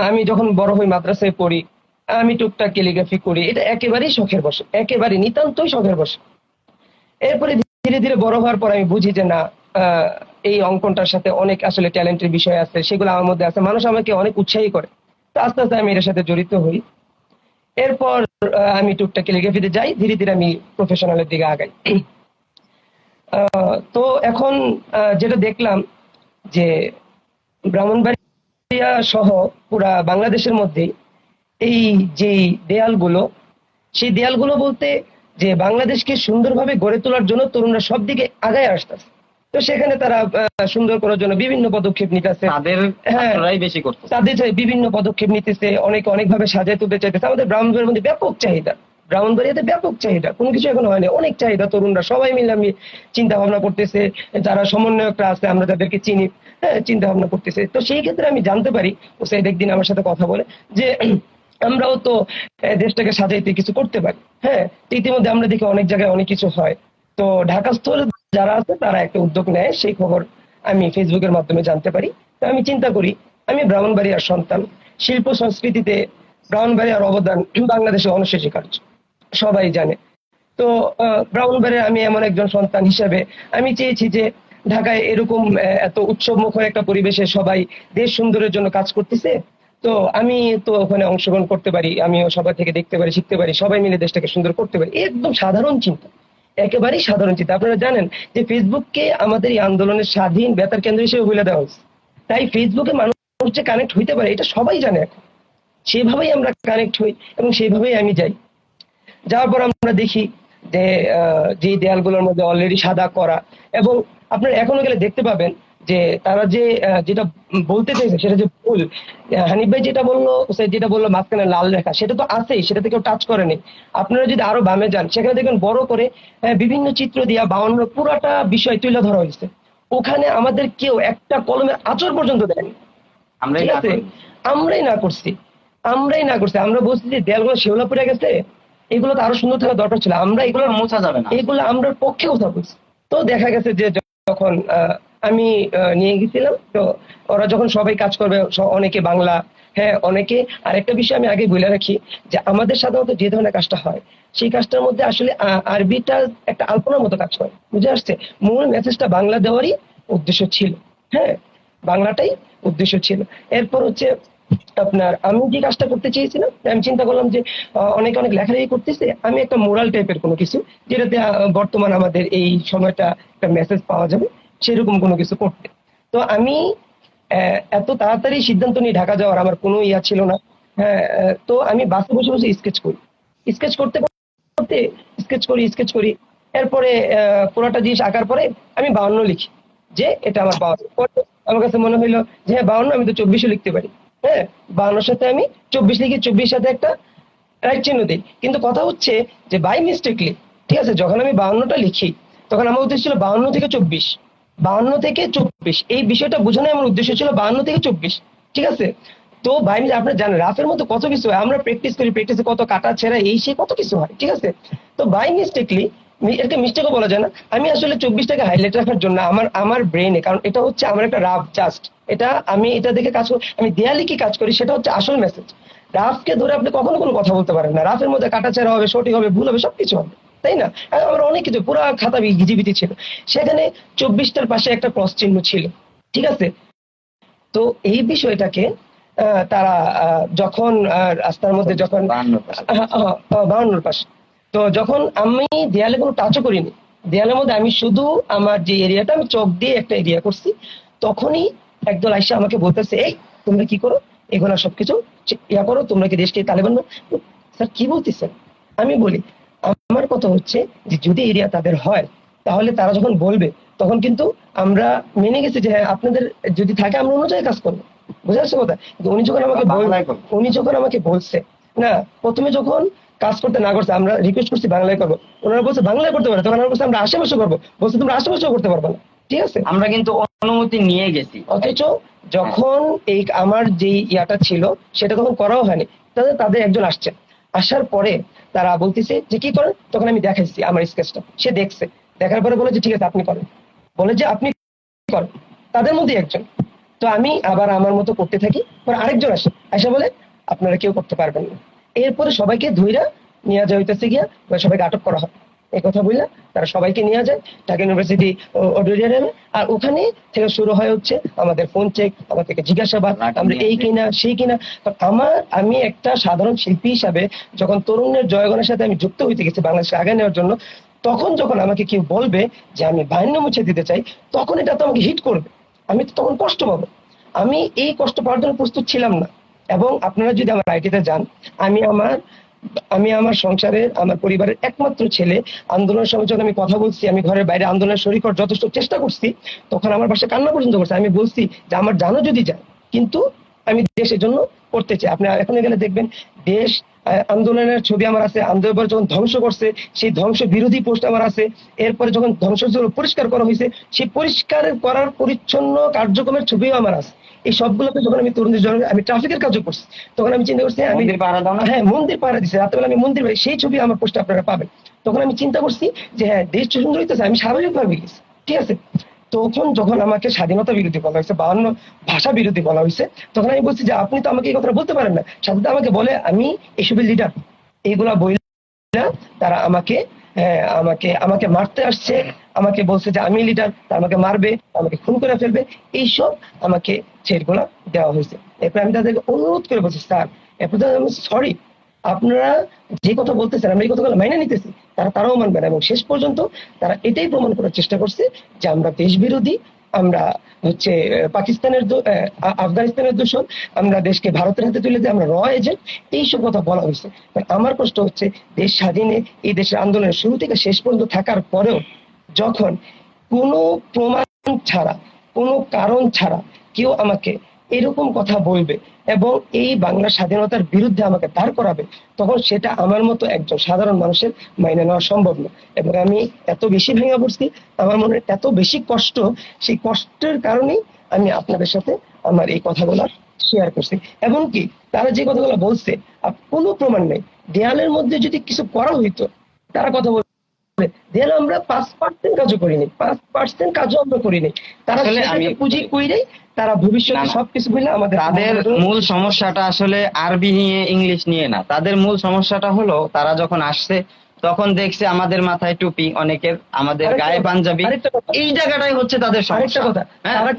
আমি যখন বড় হই, মাদ্রাসায় পড়ি, আমি টুকটাক ক্যালিগ্রাফি করি, এটা একেবারেই শখের বশে, একেবারে নিতান্তই শখের বশে। এরপরে ধীরে ধীরে বড় হওয়ার পর আমি বুঝি যে না, এই অঙ্কনটার সাথে অনেক আসলে ট্যালেন্টের বিষয় আছে, সেগুলো আমার মধ্যে আছে, মানুষ আমাকে অনেক উৎসাহী করে। তো আস্তে আস্তে আমি এর সাথে জড়িত হই। এরপর আমি টুকটাক ক্যালিগ্রাফিতে যাই, ধীরে ধীরে আমি প্রফেশনালের দিকে আগাই। তো এখন যেটা দেখলাম যে ব্রাহ্মণবাড়িয়া সহ পুরা বাংলাদেশের মধ্যে এই যে দেয়ালগুলো, সেই দেয়ালগুলো বলতে যে বাংলাদেশকে সুন্দরভাবে গড়ে তোলার জন্য তরুণরা সব দিকে আগায় আসতেছে। তো সেখানে তারা সুন্দর করার জন্য বিভিন্ন পদক্ষেপ নিতেছে। তাদের হ্যাঁ, ছাত্ররাই বেশি করতো। তাদের বিভিন্ন পদক্ষেপ নিতেছে, অনেক ভাবে সাজায় তুলতে চাইতেছে। আমাদের ব্রাহ্মণবাড়িয়ার মধ্যে ব্যাপক চাহিদা, ব্রাহ্মণবাড়িয়াতে ব্যাপক চাহিদা, কোনো কিছু এখন হয়নি, অনেক চাহিদা। তরুণরা সবাই মিলে আমি চিন্তা ভাবনা করতেছে, যারা সমন্বয়করা আছে আমরা তাদেরকে চিনি, হ্যাঁ, চিন্তা ভাবনা করতেছে। তো সেই ক্ষেত্রে আমি জানতে পারি, ওসাইদ একদিন আমার সাথে কথা বলে যে আমরাও তো দেশটাকে সাজাইতে কিছু করতে পারি। হ্যাঁ, তো ইতিমধ্যে আমরা দেখি অনেক জায়গায় অনেক কিছু হয়। তো ঢাকাস্থ যারা আছে তারা একটা উদ্যোগ নেয়, সেই খবর আমি ফেসবুকের মাধ্যমে জানতে পারি। তো আমি চিন্তা করি, আমি ব্রাহ্মণবাড়িয়ার সন্তান, শিল্প সংস্কৃতিতে ব্রাহ্মণবাড়িয়ার অবদান বাংলাদেশে অনস্বীকার্য, সবাই জানে। তো ব্রাহ্মণবাড়িয়ার আমি এমন একজন সন্তান হিসেবে আমি চেয়েছি যে ঢাকায় এরকম এত উৎসব মুখর একটা পরিবেশে সবাই দেশ সুন্দরের জন্য কাজ করতেছে, তো আমি তো ওখানে অংশগ্রহণ করতে পারি, আমিও সবাই থেকে দেখতে পারি, শিখতে পারি, সবাই মিলে দেশটাকে সুন্দর করতে পারি। একদম সাধারণ চিন্তা, একেবারেই সাধারণ চিন্তা। আপনারা জানেন যে ফেসবুককে আমাদের এই আন্দোলনের স্বাধীন বেতার কেন্দ্র হিসেবে বলে দেওয়া হয়েছে। তাই ফেসবুকে মানুষ যে কানেক্ট হইতে পারে এটা সবাই জানে এখন। সেভাবেই আমরা কানেক্ট হই এবং সেইভাবেই আমি যাই। যাওয়ার পর আমরা দেখি যে যে দেয়ালগুলোর মধ্যে অলরেডি সাদা করা, এবং আপনারা এখনো গেলে দেখতে পাবেন যে তারা যে যেটা বলতে চাইছে সেটা যে ভুল। হানিফ ভাই যেটা বললো, যেটা বললো মাঝখানে লাল রেখা, সেটা তো আছেই, সেটাতে কেউ টাচ করেনি। আপনারা যদি আরো বামে যান, সেখানে দেখবেন বড় করে বিভিন্ন চিত্র দিয়া 52 পুরাটা বিষয় তুলে ধরা হয়েছে। ওখানে আমাদের কেউ একটা কলমের আঁচড় পর্যন্ত দেয়নি। ঠিক আছে, আমরাই না করছি, আমরা বলছি যে দেয়ালগুলো শেওলা পড়ে গেছে, এগুলো তো আরো সুন্দর থাকা দরকার ছিল, আমরা এগুলো মোছা যাবে না, এগুলো আমরা পক্ষে কথা বলছি। তো দেখা গেছে যে যখন আমি নিয়ে গেছিলাম, তো ওরা যখন সবাই কাজ করবে, অনেকে বাংলা, হ্যাঁ অনেকে। আরেকটা বিষয় আমি আগে বলে রাখি যে আমাদের সাধারণত যে ধরনের কাজটা হয়, সেই কাজটার মধ্যে আসলে আরবিটা একটা আলপনার মতো কাজ করে, বুঝে আসছে। মূল মেসেজটা বাংলা দেওয়ারই উদ্দেশ্য ছিল, হ্যাঁ, বাংলাটাই উদ্দেশ্য ছিল। এরপর হচ্ছে আপনার আমি যে কাজটা করতে চেয়েছিলাম, আমি চিন্তা করলাম যে অনেকে অনেক লেখালেখি করতেছে, আমি একটা মোরাল টাইপের কোনো কিছু, যেটাতে বর্তমান আমাদের এই সময়টা একটা মেসেজ পাওয়া যাবে, সেরকম কোনো কিছু করতে। তো আমি এত তাড়াতাড়ি সিদ্ধান্ত নিয়ে ঢাকা যাওয়ার আমার কোনো ইয়া ছিল না। হ্যাঁ, তো আমি বাসে বসে বসে স্কেচ করি, স্কেচ করতে করতে স্কেচ করি। এরপরে পুরোটা জিনিস আঁকার পরে আমি 52 লিখি, যে এটা আমার 52। পরে আমার কাছে মনে হইলো যে হ্যাঁ 52, আমি তো 24 লিখতে পারি। হ্যাঁ, 52 সাথে আমি 24 লিখি, 24 সাথে একটা রাইট চিহ্ন দিই। কিন্তু কথা হচ্ছে যে বাই মিস্টেকলি, ঠিক আছে, যখন আমি 52টা লিখি, তখন আমার উদ্দেশ্য ছিল 52 থেকে 24, 52 থেকে 24, এই বিষয়টা বোঝানোই আমার উদ্দেশ্য ছিল, 52 থেকে 24, ঠিক আছে। তো ভাই আপনারা জানেন রাফের মধ্যে কত কিছু হয়, আমরা প্র্যাকটিস করি, প্র্যাকটিসে কত কাটা ছেঁড়া এই সেই কত কিছু হয়, ঠিক আছে। তো বাই মিস্টেকলি, এটাকে মিস্টেকও বলা যায় না, আমি আসলে 24টাকে হাইলাইট রাখার জন্য আমার ব্রেনে, কারণ এটা হচ্ছে আমার একটা রাফ, জাস্ট এটা আমি এটা দেখে কাজ করি, আমি দেয়ালে কি কাজ করি সেটা হচ্ছে আসল মেসেজ। রাফকে ধরে আপনি কখনো কোনো কথা বলতে পারেন না, রাফের মধ্যে কাটাছেঁড়া হবে, সঠিক হবে, ভুল হবে, সবকিছু হবে, তাই না। আমার অনেক কিছু, পুরো খাতা ঘিজিবিজি ছিল, সেখানে 24টার পাশে একটা ক্রস চিহ্ন ছিল, ঠিক আছে। তো এই বিষয়টাকে তারা যখন রাস্তার মধ্যে যখন 52 পাশে, তো যখন আমি দেয়ালে কোনো টাচও করিনি, দেয়ালের মধ্যে আমি শুধু আমার যে এরিয়াটা আমি চক দিয়ে একটা এরিয়া করছি, তখনই একদল আইসা আমাকে বলতেছে, এই তোমরা কি করো, এগুলা সবকিছু ইয়া করো, তোমরা কি দেশকে তালেবান না? স্যার কি বলতেছেন? আমি বলি আমার কথা হচ্ছে যে যদি এরিয়া তাদের হয় তাহলে তারা যখন বলবে তখন কিন্তু আমরা মেনে গেছি যে হ্যাঁ আপনাদের যদি থাকে আমরা অন্য জায়গায় কাজ করবো, বুঝে আসছে কথা? কিন্তু উনি যখন আমাকে বলছে না, প্রথমে যখন কাজ করতে না করছে আমরা রিকোয়েস্ট করছি বাংলায় করবো, ওনারা বলছে বাংলায় করতে পারে, তখন আমরা বলছি আমরা আশেপাশে করবো, বলছে তোমরা আশেপাশেও করতে পারবে না, ঠিক আছে? আমরা কিন্তু অনুমতি নিয়ে গেছি। অথচ যখন এই আমার যে ইয়াটা ছিল সেটা তখন করাও হয়নি, তাদের একজন আসছে, আসার পরে তারা বলতেছে যে কি করেন, তখন আমি দেখাইছি আমার স্কেচটা, সে দেখছে, দেখার পরে বলে যে ঠিক আছে আপনি করেন, বলে যে আপনি করেন, তাদের মধ্যে একজন। তো আমি আবার আমার মতো করতে থাকি, পরে আরেকজন আসে, এসে বলে আপনারা কেউ করতে পারবেন না। এরপরে সবাইকে ধইরা নিয়ে যাওয়া হইতেছে গিয়া, সবাইকে আটক করা হয়, এই কথা বললে তারা সবাইকে নিয়ে যায় ঢাকা ইউনিভার্সিটি অডিটোরিয়ামে। আর ওখানে থেকে শুরু হয় হচ্ছে আমাদের ফোন চেক, আমাদেরকে জিজ্ঞাসাবাদ, আমরা এই কিনা সেই কিনা। আমি একটা সাধারণ শিল্পী হিসাবে যখন তরুণের জয়গণের সাথে আমি যুক্ত হইতে গেছি বাংলাদেশকে আগে নেওয়ার জন্য, তখন যখন আমাকে কেউ বলবে যে আমি বাহিন্য মুছে দিতে চাই, তখন এটা তো আমাকে হিট করবে, আমি তো তখন কষ্ট পাবো। আমি এই কষ্ট পাওয়ার জন্য প্রস্তুত ছিলাম না। এবং আপনারা যদি আমার আইটিতে যান, আমি আমার সংসারের, আমার পরিবারের একমাত্র ছেলে। আন্দোলনের সময় যখন আমি কথা বলছি, আমি ঘরের বাইরে আন্দোলনের শরীর করার যথেষ্ট চেষ্টা করছি, তখন আমার পাশে কান্না পর্যন্ত করছে। আমি বলছি যে আমার জানো যদি যায়, কিন্তু আমি দেশের জন্য করতে চাই। আপনি এখন গেলে দেখবেন দেশ আন্দোলনের ছবি আমার আছে, আন্দোলন যখন ধ্বংস করছে সেই ধ্বংস বিরোধী পোস্ট আমার আছে। এরপরে যখন ধ্বংস পরিষ্কার করা হয়েছে সেই পরিষ্কার করার পরিচ্ছন্ন কার্যক্রমের ছবিও আমার আছে। এই সবগুলোকে যখন আমি তরুণদের জন্য আমি ট্রাফিকের কাজও করছি, তখন আমি চিন্তা করছি আমি হ্যাঁ মন্দির পাহারা দিচ্ছি, রাত্রেবেলা আমি মন্দির পাহারা, সেই ছবি আমার পোস্টে আপনারা পাবেন। তখন আমি চিন্তা করছি যে হ্যাঁ দেশ সুন্দর হইতেছে, আমি স্বাভাবিকভাবে গেছি, ঠিক আছে। তখন যখন আমাকে স্বাধীনতা বিরোধী বলা হয়েছে, 52 ভাষা বিরোধী বলা হয়েছে, তখন আমি বলছি যে আপনি তো আমাকে এই কথা বলতে পারেন না। সাথে আমাকে বলে আমি এসবের লিডার, এইগুলা বই তারা আমাকে আমাকে মারতে আসছে, আমাকে বলছে যে আমি লিডার, আমাকে মারবে, আমাকে খুন করে ফেলবে, এইসব আমাকে ছেড়গুলা দেওয়া হয়েছে। এরপর আমি তাদেরকে অনুরোধ করে বলছি স্যার এরপর আমি সরি, আপনারা যে কথা বলতেছেন আমরা এই কথাগুলো মাইনে নিতেছি, তারাও মানবে না। এবং শেষ পর্যন্ত তারা এটাই প্রমাণ করার চেষ্টা করছে যে আমরা দেশ বিরোধী, আমরা হচ্ছে পাকিস্তানের আফগানিস্তানের দূষণ, আমরা দেশকে ভারতের হাতে তুলে দিয়ে আমরা র এজেন্ট, এইসব কথা বলা হয়েছে। আমার কষ্ট হচ্ছে দেশ স্বাধীনে এই দেশের আন্দোলনের শুরু থেকে শেষ পর্যন্ত থাকার পরেও যখন কোনো প্রমাণ ছাড়া, কোনো কারণ ছাড়া কেউ আমাকে এরকম কথা বলবে এবং এই বাংলা স্বাধীনতার বিরুদ্ধে আমাকে দাঁড় করাবে, তখন সেটা আমার মতো একজন সাধারণ মানুষের মাইনে নেওয়া সম্ভব না। এবং আমি এত বেশি ভেঙে পড়ছি, আমার মনে এত বেশি কষ্ট, সেই কষ্টের কারণেই আমি আপনাদের সাথে আমার এই কথাগুলো শেয়ার করছি। এমনকি তারা যে কথাগুলো বলছে কোনো প্রমাণ নেই, দেয়ালের মধ্যে যদি কিছু করা হইতো, তারা কথা বলছে দেয়ালে আমরা 5% কাজও করিনি, 5% কাজও আমরা করিনি। তারা আমি পুঁজি কইরে তারা ভবিষ্যতে সবকিছু বলে আমাদের। তাদের মূল সমস্যাটা আসলে আরবি নিয়ে ইংলিশ নিয়ে না, তাদের মূল সমস্যাটা হলো তারা যখন আসছে তখন দেখছে আমাদের মাথায় টুপি, অনেকের আমাদের গায়ে পাঞ্জাবি, এই জায়গাটাই হচ্ছে তাদের সমস্যা। কথা তারা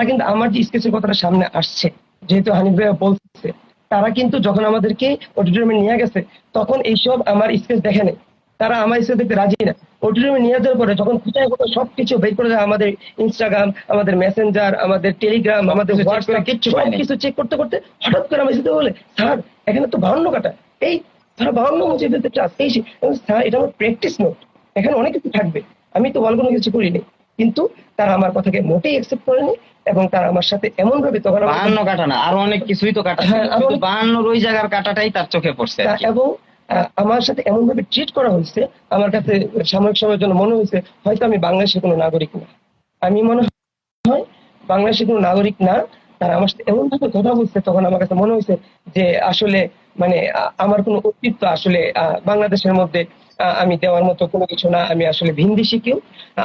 কিন্তু আমার যে স্কেচের কথাটা সামনে আসছে, যেহেতু হানিফ ভাই বলছে, তারা কিন্তু যখন আমাদেরকে অডিটোরিয়ামে নিয়ে গেছে তখন এইসব আমার স্কেচ দেখে নেই, তারা আমার স্কেচ দেখতে রাজি না। অডিটোরিয়ামে নিয়ে যাওয়ার পরে যখন খুঁটায় কোথায় সবকিছু বের করে দেয়, আমাদের ইনস্টাগ্রাম, আমাদের মেসেঞ্জার, আমাদের টেলিগ্রাম, আমাদের হোয়াটসঅ্যাপ, কিছু চেক করতে করতে হঠাৎ করে আমার সাথে বলে স্যার এখানে তো 52 কাটা, এই তারা 52 মুছে ফেলতে চাস, এই স্যার এটা আমার প্র্যাকটিস নোট, এখানে অনেক কিছু থাকবে, আমি তো বল কোনো কিছু করিনি। কিন্তু তারা আমার কথাকে মোটেই অ্যাকসেপ্ট করেনি এবং তারা আমার সাথে এমন ভাবে তখন 52 কাটা না আরো অনেক কিছুই তো কাটা, হ্যাঁ 52 ওই জায়গার কাটাটাই তার চোখে পড়ছে। এবং আমার সাথে এমন ভাবে ট্রিট করা হয়েছে, আমার কাছে সাময়িক সময়ের জন্য মনে হয়েছে হয়তো আমি বাংলাদেশের কোনো নাগরিক না, আমি মনে হয় বাংলাদেশের কোনো নাগরিক না। তারা আমার সাথে এমন ভাবে কথা বলছে, তখন আমার কাছে মনে হয়েছে যে আসলে মানে আমার কোনো অস্তিত্ব আসলে বাংলাদেশের মধ্যে আমি দেওয়ার মতো কোনো কিছু না, আমি আসলে ভিনদেশি কেউ,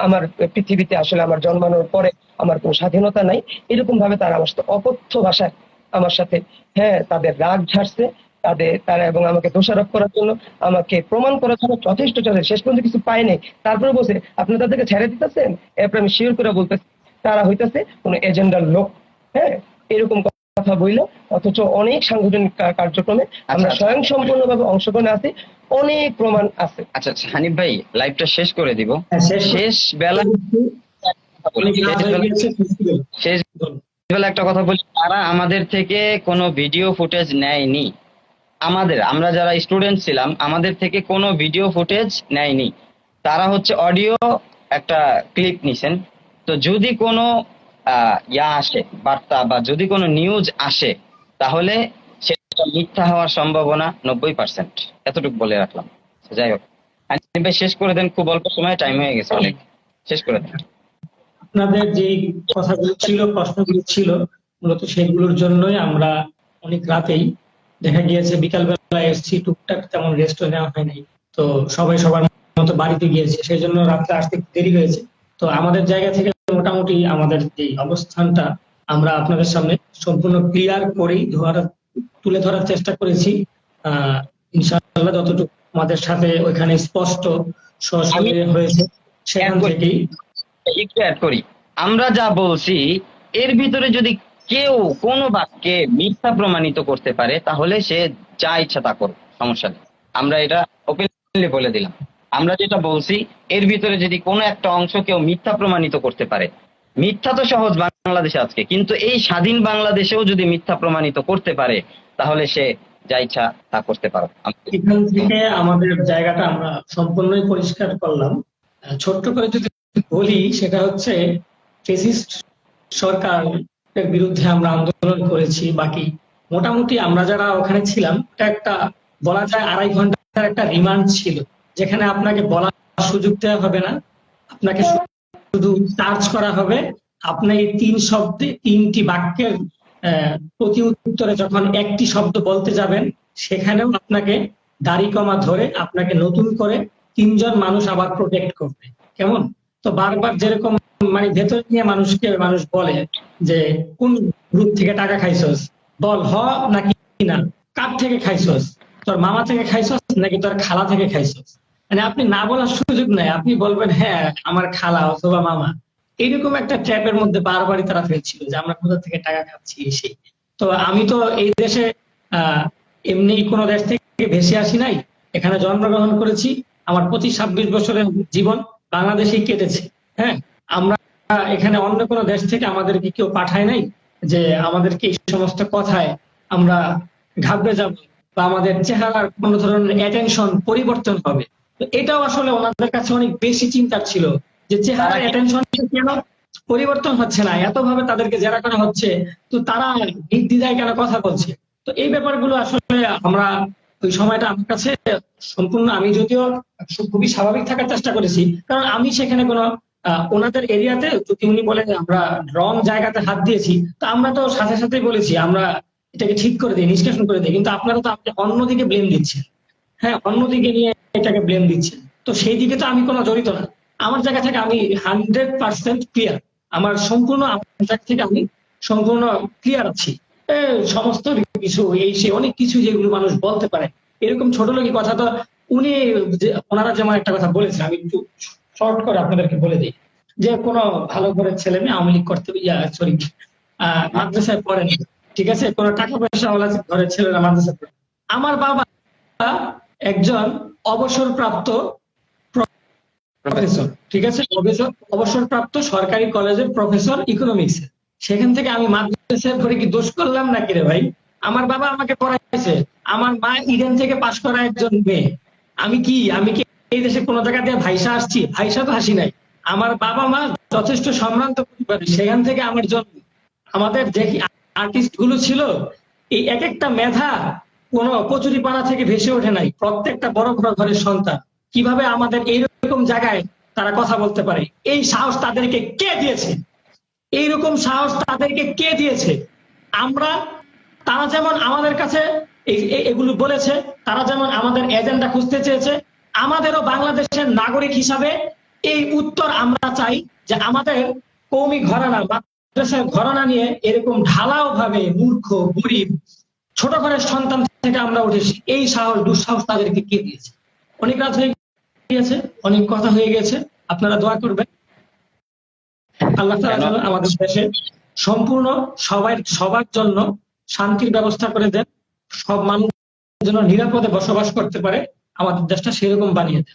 আমার পৃথিবীতে আসলে আমার জন্মানোর পরে আমার কোনো স্বাধীনতা নাই, এরকম ভাবে তারা আমার সাথে অকথ্য ভাষায় আমার সাথে হ্যাঁ তাদের রাগ ঝাড়ছে, তারা এবং আমাকে দোষারোপ করার জন্য, আমাকে প্রমাণ করার জন্য যথেষ্ট শেষ পর্যন্ত কিছু পায় নাই। তারপরে বলছে আপনি তাদেরকে ছেড়ে দিতেছেন, এরপর আমি শিওর করে বলতেছি তারা হইতেছে কোনো এজেন্ডার লোক, হ্যাঁ এরকম কথা বইল। অথচ অনেক সাংগঠনিক কার্যক্রমে আমরা স্বয়ংসম্পূর্ণভাবে অংশগ্রহণে আছি, অনেক প্রমাণ আছে। আচ্ছা হানিফ ভাই লাইভটা শেষ করে দিব, শেষ বেলা বেলা একটা কথা বলি, তারা আমাদের থেকে কোনো ভিডিও ফুটেজ নেয়নি। আমরা যারা স্টুডেন্ট ছিলাম আমাদের থেকে কোনো ভিডিও ফুটেজ নেয়নি। তারা হচ্ছে অডিও একটা ক্লিপ নিছেন। তো যদি কোনো আসে বার্তা বা যদি কোনো নিউজ আসে তাহলে সেটা মিথ্যা হওয়ার সম্ভাবনা 90%। এতটুকু বলে রাখলাম। যাই হোক, আনিস ভাই শেষ করে দেন, খুব অল্প সময়, টাইম হয়ে গেছে অনেক, শেষ করে দেন। আপনাদের যে কথাগুলো ছিল, প্রশ্নগুলো ছিল, মূলত সেগুলোর জন্যই আমরা অনেক রাতেই, দেখা গিয়েছে বিকাল বেলা এসেছি, টুকটাক তেমন রেস্ট নেওয়া হয় নাই। তো সবাই সবার মতো বাড়িতে গিয়েছে, সেই জন্য রাত্রে আসতে একটু দেরি হয়েছে। তো আমাদের জায়গা থেকে মোটামুটি আমাদের যে অবস্থানটা আমরা আপনাদের সামনে সম্পূর্ণ ক্লিয়ার করেই তুলে ধরার চেষ্টা করেছি। ইনশাআল্লাহ যতটুকু আমাদের সাথে ওইখানে স্পষ্ট সরাসরি হয়েছে সেখান থেকেই একটু অ্যাড করি। আমরা যা বলছি এর ভিতরে যদি কেউ কোনো বাক্যে মিথ্যা প্রমাণিত করতে পারে তাহলে সে যা ইচ্ছা তা করুক, সমস্যা নেই। আমরা এটা ওপেনলি বলে দিলাম। আমরা যেটা বলছি এর ভিতরে যদি কোনো একটা অংশ কেউ মিথ্যা প্রমাণিত করতে পারে, মিথ্যা তো সহজ বাংলাদেশে আজকে, কিন্তু এই স্বাধীন বাংলাদেশেও যদি মিথ্যা প্রমাণিত করতে পারে তাহলে সে যা ইচ্ছা তা করতে পারে। এখান থেকে আমাদের জায়গাটা আমরা সম্পূর্ণই পরিষ্কার করলাম। ছোট্ট করে যদি বলি, সেটা হচ্ছে ফেসিস্ট সরকারের বিরুদ্ধে আমরা আন্দোলন করেছি। বাকি মোটামুটি আমরা যারা ওখানে ছিলাম, এটা একটা বলা যায় 2.5 ঘন্টার একটা রিমান্ড ছিল, যেখানে আপনাকে বলার সুযোগ দেওয়া হবে না, আপনাকে শুধু চার্জ করা হবে। আপনি এই 3 বাক্যের প্রতি উত্তরে যখন একটি শব্দ বলতে যাবেন, সেখানেও আপনাকে দাড়ি কমা ধরে আপনাকে নতুন করে 3 জন মানুষ আবার প্রোটেক্ট করবে। কেমন? তো বারবার যেরকম মানে ভেতর নিয়ে মানুষ বলে যে কোন গ্রুপ থেকে টাকা খাইছস, বল হ নাকি না, কার থেকে খাইছস, তোর মামা থেকে খাইছস নাকি তোর খালা থেকে খাইছস। মানে আপনি না বলার সুযোগ নাই, আপনি বলবেন হ্যাঁ আমার খালা অথবা মামা। এইরকম একটা ট্র্যাপের মধ্যে বারবারই তারা ফেলছিল যে আমরা কোথা থেকে টাকা খাচ্ছি এসে। তো আমি তো এই দেশে এমনি কোনো দেশ থেকে ভেসে আসি নাই, এখানে জন্মগ্রহণ করেছি। আমার 25-26 বছরের জীবন বাংলাদেশেই কেটেছে। হ্যাঁ, আমরা এখানে অন্য কোনো দেশ থেকে আমাদেরকে কেউ পাঠায় নাই যে আমাদেরকে এই সমস্ত কথায় আমরা ঘাবড়ে যাব বা আমাদের চেহারার কোনো ধরনের অ্যাটেনশন পরিবর্তন হবে। তো এটাও আসলে ওনাদের কাছে অনেক বেশি চিন্তার ছিল যে চেহারার অ্যাটেনশন কেন পরিবর্তন হচ্ছে না, এত ভাবে তাদেরকে জেরা করা হচ্ছে, তো তারা নির্দ্বিধায় কেন কথা বলছে। তো এই ব্যাপারগুলো আসলে আমরা ওই সময়টা আমার কাছে সম্পূর্ণ, আমি যদিও খুবই স্বাভাবিক থাকার চেষ্টা করেছি, কারণ আমি সেখানে কোনো ওনাদের এরিয়াতে যদি উনি বলেন আমরা রং জায়গাতে হাত দিয়েছি, তো আমরা তো সাথে সাথেই বলেছি আমরা এটাকে ঠিক করে দিই, নিষ্কাশন করে দিই। কিন্তু আপনারা তো আপনি অন্যদিকে ব্লেম দিচ্ছেন, হ্যাঁ অন্যদিকে নিয়ে এটাকে ব্লেম দিচ্ছেন। তো সেই দিকে তো আমি কোনো জড়িত না। আমার জায়গা থেকে আমি 100% ক্লিয়ার, আমার সম্পূর্ণ আমার জায়গা থেকে আমি সম্পূর্ণ ক্লিয়ার আছি। সমস্ত কিছু এই সে অনেক কিছু যেগুলো মানুষ বলতে পারে, এরকম ছোট লোকই কথা। তো উনি ওনারা যেমন একটা কথা বলেছে, আমি একটু শর্ট করে আপনাদেরকে বলে দিই, যে কোনো ভালো ঘরের ছেলে মেয়ে আওয়ামী লীগ করতে সরি মাদ্রাসায় পড়েন, ঠিক আছে, কোনো টাকা পয়সা ওলা ঘরের ছেলেরা মাদ্রাসায় পড়ে। আমার বাবা একজন অবসরপ্রাপ্ত প্রফেসর, ঠিক আছে, অবসরপ্রাপ্ত সরকারি কলেজের প্রফেসর ইকোনমিক্স। সেখান থেকে আমি মাদ্রাসায় পড়ে কি দোষ করলাম নাকি রে ভাই? আমার বাবা আমাকে পড়াইছে, আমার মা ইডেন থেকে পাশ করা একজন মেয়ে। আমি কি এই দেশে কোনো জায়গা দিয়ে ভাইসা আসছি? ভাইসা তো হাসি নাই। আমার বাবা মা যথেষ্ট সম্ভ্রান্ত পরিবারের, সেখান থেকে আমার জন্ম। আমাদের যে আর্টিস্ট গুলো ছিল, এই এক একটা মেধা কোন কচুরিপানা থেকে ভেসে ওঠে নাই, প্রত্যেকটা বড় বড় ঘরের সন্তান। কিভাবে আমাদের এইরকম জায়গায় তারা কথা বলতে পারে, এই সাহস তাদেরকে কে দিয়েছে? এইরকম সাহস তাদেরকে কে দিয়েছে? তারা যেমন আমাদের কাছে এগুলো বলেছে, তারা যেমন আমাদের এজেন্ডা খুঁজতে চেয়েছে, আমাদেরও বাংলাদেশের নাগরিক হিসাবে এই উত্তর আমরা চাই যে আমাদের কওমি ঘরানা, মাদ্রাসার ঘরানা নিয়ে এরকম ঢালাও ভাবে মূর্খ গরিব ছোট ঘরের সন্তান থেকে আমরা উঠেছি, এই সাহস দুঃসাহস তাদেরকে কে দিয়েছে? অনেক রাত হয়ে গিয়েছে, অনেক কথা হয়ে গেছে, আপনারা দোয়া করবেন আল্লাহ তাআলা আমাদের দেশে সম্পূর্ণ সবার জন্য শান্তির ব্যবস্থা করে দেন, সব মানুষ যেন নিরাপদে বসবাস করতে পারে, আমাদের দেশটা সেরকম বানিয়ে দেন।